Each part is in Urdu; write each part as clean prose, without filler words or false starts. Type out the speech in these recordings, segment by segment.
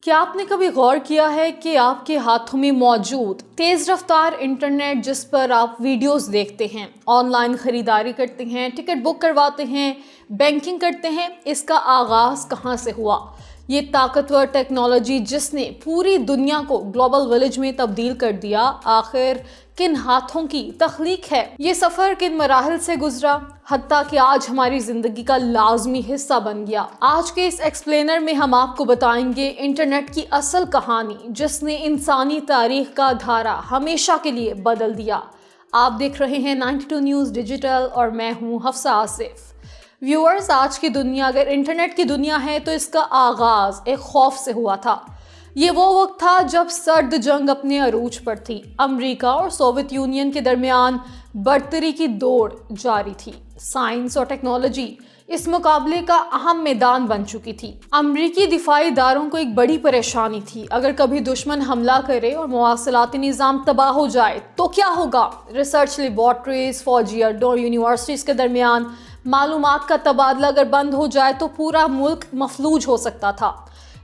کیا آپ نے کبھی غور کیا ہے کہ آپ کے ہاتھوں میں موجود تیز رفتار انٹرنیٹ جس پر آپ ویڈیوز دیکھتے ہیں، آن لائن خریداری کرتے ہیں، ٹکٹ بک کرواتے ہیں، بینکنگ کرتے ہیں، اس کا آغاز کہاں سے ہوا؟ یہ طاقتور ٹیکنالوجی جس نے پوری دنیا کو گلوبل ولیج میں تبدیل کر دیا، آخر کن ہاتھوں کی تخلیق ہے؟ یہ سفر کن مراحل سے گزرا، حتیٰ کہ آج ہماری زندگی کا لازمی حصہ بن گیا؟ آج کے اس ایکسپلینر میں ہم آپ کو بتائیں گے انٹرنیٹ کی اصل کہانی جس نے انسانی تاریخ کا دھارا ہمیشہ کے لیے بدل دیا۔ آپ دیکھ رہے ہیں 92 نیوز ڈیجیٹل اور میں ہوں حفصہ آصف۔ ویورز، آج کی دنیا اگر انٹرنیٹ کی دنیا ہے تو اس کا آغاز ایک خوف سے ہوا تھا۔ یہ وہ وقت تھا جب سرد جنگ اپنے عروج پر تھی، امریکہ اور سوویت یونین کے درمیان برتری کی دوڑ جاری تھی۔ سائنس اور ٹیکنالوجی اس مقابلے کا اہم میدان بن چکی تھی۔ امریکی دفاعی اداروں کو ایک بڑی پریشانی تھی، اگر کبھی دشمن حملہ کرے اور مواصلاتی نظام تباہ ہو جائے تو کیا ہوگا؟ ریسرچ لیبارٹریز، فوجی اڈوں اور یونیورسٹیز کے درمیان معلومات کا تبادلہ اگر بند ہو جائے تو پورا ملک مفلوج ہو سکتا تھا۔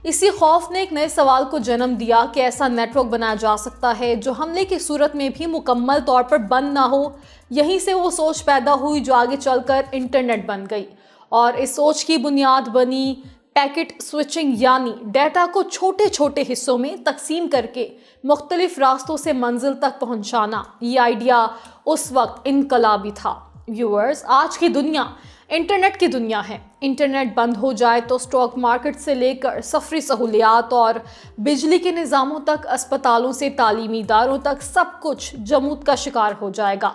اسی خوف نے ایک نئے سوال کو جنم دیا کہ ایسا نیٹ ورک بنایا جا سکتا ہے جو حملے کی صورت میں بھی مکمل طور پر بند نہ ہو۔ یہیں سے وہ سوچ پیدا ہوئی جو آگے چل کر انٹرنیٹ بن گئی، اور اس سوچ کی بنیاد بنی پیکٹ سوئچنگ، یعنی ڈیٹا کو چھوٹے چھوٹے حصوں میں تقسیم کر کے مختلف راستوں سے منزل تک پہنچانا۔ یہ آئیڈیا اس وقت انقلابی تھا۔ ویورز، آج کی دنیا انٹرنیٹ کی دنیا ہے۔ انٹرنیٹ بند ہو جائے تو اسٹاک مارکیٹ سے لے کر سفری سہولیات اور بجلی کے نظاموں تک، اسپتالوں سے تعلیمی اداروں تک سب کچھ جمود کا شکار ہو جائے گا۔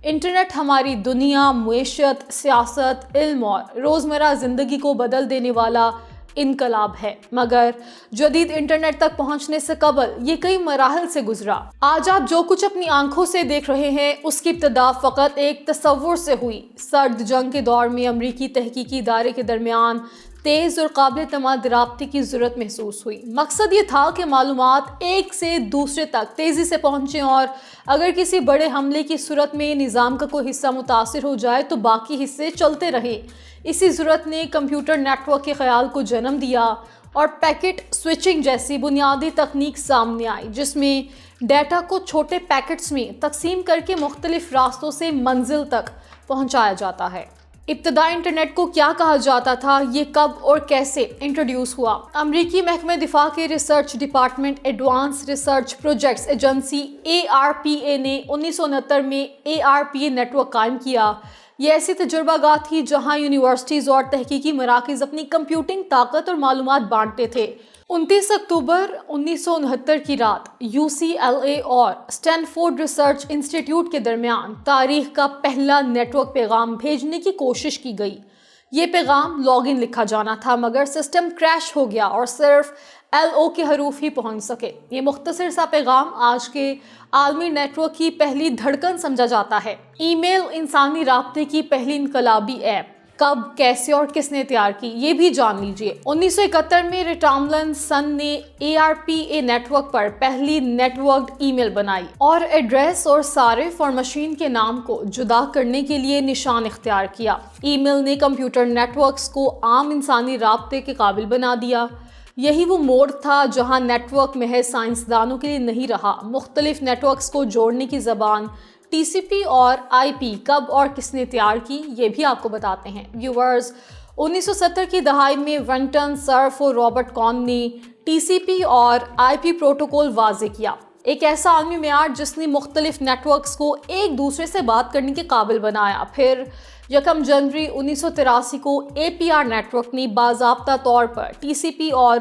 انٹرنیٹ ہماری دنیا، معیشت، سیاست، علم اور روزمرہ زندگی کو بدل دینے والا انقلاب ہے، مگر جدید انٹرنیٹ تک پہنچنے سے قبل یہ کئی مراحل سے گزرا۔ آج آپ جو کچھ اپنی آنکھوں سے دیکھ رہے ہیں اس کی ابتدا فقط ایک تصور سے ہوئی۔ سرد جنگ کے دور میں امریکی تحقیقی ادارے کے درمیان تیز اور قابل اعتماد رابطے کی ضرورت محسوس ہوئی۔ مقصد یہ تھا کہ معلومات ایک سے دوسرے تک تیزی سے پہنچیں، اور اگر کسی بڑے حملے کی صورت میں نظام کا کوئی حصہ متاثر ہو جائے تو باقی حصے چلتے رہیں۔ اسی ضرورت نے کمپیوٹر نیٹ ورک کے خیال کو جنم دیا اور پیکٹ سوئچنگ جیسی بنیادی تکنیک سامنے آئی، جس میں ڈیٹا کو چھوٹے پیکٹس میں تقسیم کر کے مختلف راستوں سے منزل تک پہنچایا جاتا ہے۔ ابتدائی انٹرنیٹ کو کیا کہا جاتا تھا، یہ کب اور کیسے انٹروڈیوس ہوا؟ امریکی محکمہ دفاع کے research department advance research projects agency ARPA نے 1969 میں ARPA نیٹ ورک قائم کیا۔ یہ ایسی تجربہ گاہ تھی جہاں یونیورسٹیز اور تحقیقی مراکز اپنی کمپیوٹنگ طاقت اور معلومات بانٹتے تھے۔ 29 اکتوبر 1969 کی رات UCLA اور اسٹینفورڈ ریسرچ انسٹی ٹیوٹ کے درمیان تاریخ کا پہلا نیٹ ورک پیغام بھیجنے کی کوشش کی گئی۔ یہ پیغام لاگ ان لکھا جانا تھا، مگر سسٹم کریش ہو گیا اور صرف LO کے حروف ہی پہنچ سکے۔ یہ مختصر سا پیغام آج کے عالمی نیٹ ورک کی پہلی دھڑکن سمجھا جاتا ہے۔ ای میل انسانی رابطے کی پہلی انقلابی ایپ کب، کیسے اور کس نے تیار کی، یہ بھی جان لیجئے۔ 1971 میں ٹاملنسن نے ARPA نیٹ ورک پر پہلی نیٹ ورکڈ ای میل بنائی اور ایڈریس اور صارف اور مشین کے نام کو جدا کرنے کے لیے نشان اختیار کیا۔ ای میل نے کمپیوٹر نیٹ ورکس کو عام انسانی رابطے کے قابل بنا دیا۔ یہی وہ موڑ تھا جہاں نیٹ ورک محض سائنسدانوں کے لیے نہیں رہا۔ مختلف نیٹ ورکس کو جوڑنے کی زبان TCP اور IP کب اور کس نے تیار کی، یہ بھی آپ کو بتاتے ہیں۔ ویورز، 1970 کی دہائی میں ونٹن سرف اور رابرٹ کون نے TCP اور IP پروٹوکول واضح کیا، ایک ایسا عالمی معیار جس نے مختلف نیٹ ورکس کو ایک دوسرے سے بات کرنے کے قابل بنایا۔ پھر 1 جنوری 1983 کو APR نیٹ ورک نے باضابطہ طور پر TCP اور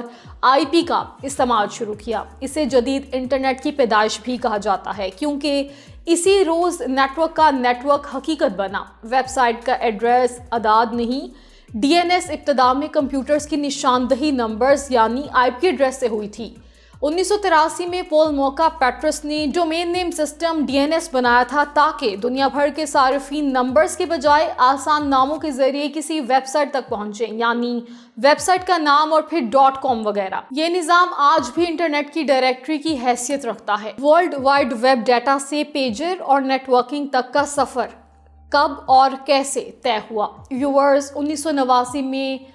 IP کا استعمال شروع کیا۔ اسے جدید انٹرنیٹ کی پیدائش بھی کہا جاتا ہے، کیونکہ اسی روز نیٹ ورک کا نیٹ ورک حقیقت بنا۔ ویب سائٹ کا ایڈریس اعداد نہیں، DNS ابتدا میں کمپیوٹرز کی نشاندہی نمبرز یعنی IP ایڈریس سے ہوئی تھی۔ 1983 میں پول موکا پیٹرس نے ڈومین نیم سسٹم DNS بنایا تھا تاکہ دنیا بھر کے صارفین نمبرز کے بجائے آسان ناموں کے ذریعے کسی ویب سائٹ تک پہنچیں، یعنی ویب سائٹ کا نام اور پھر .com وغیرہ۔ یہ نظام آج بھی انٹرنیٹ کی ڈائریکٹری کی حیثیت رکھتا ہے۔ ورلڈ وائڈ ویب ڈیٹا سے پیجر اور نیٹ ورکنگ تک کا سفر کب اور کیسے طے ہوا؟ ویورز، 1989 میں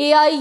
AI